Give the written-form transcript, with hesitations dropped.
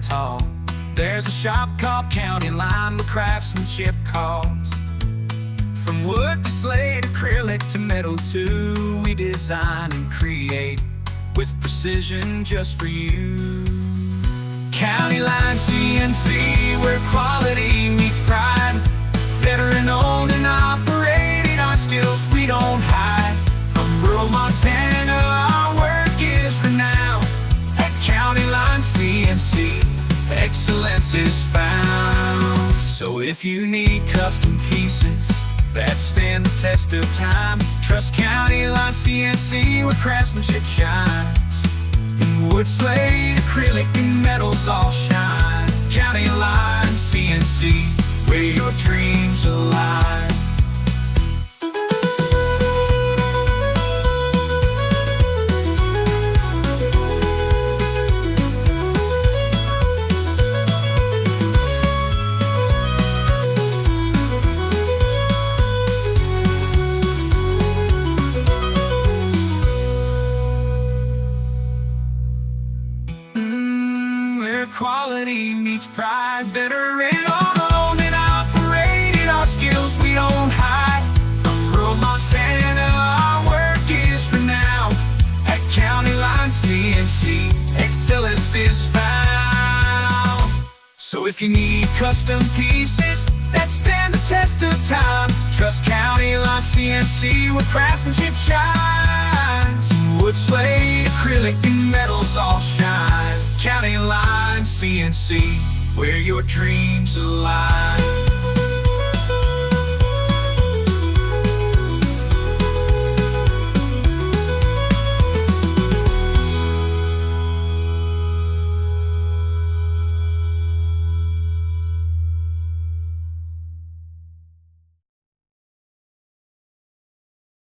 tall. There's a shop called County Line where craftsmanship calls. From wood to slate, acrylic to metal too, we design and create with precision just for you. County Line CNC, where quality meets pride. Veteran owned and operated, our skills we don't hide. From rural Montana, our work is renowned. At County Line CNC, excellence is found. So if you need custom pieces that stand the test of time, trust County Line CNC, where craftsmanship shines. In wood, slate, acrylic, and metals all shine. County Line CNC, where your dreams align. Where quality meets pride. Veteran owned and operated, our skills we don't hide. From rural Montana, our work is renowned. At County Line CNC, excellence is found. So if you need custom pieces that stand the test of time, trust County Line CNC, where craftsmanship shines. Wood, slate, acrylic, and metals all shine. County Line CNC, where your dreams align.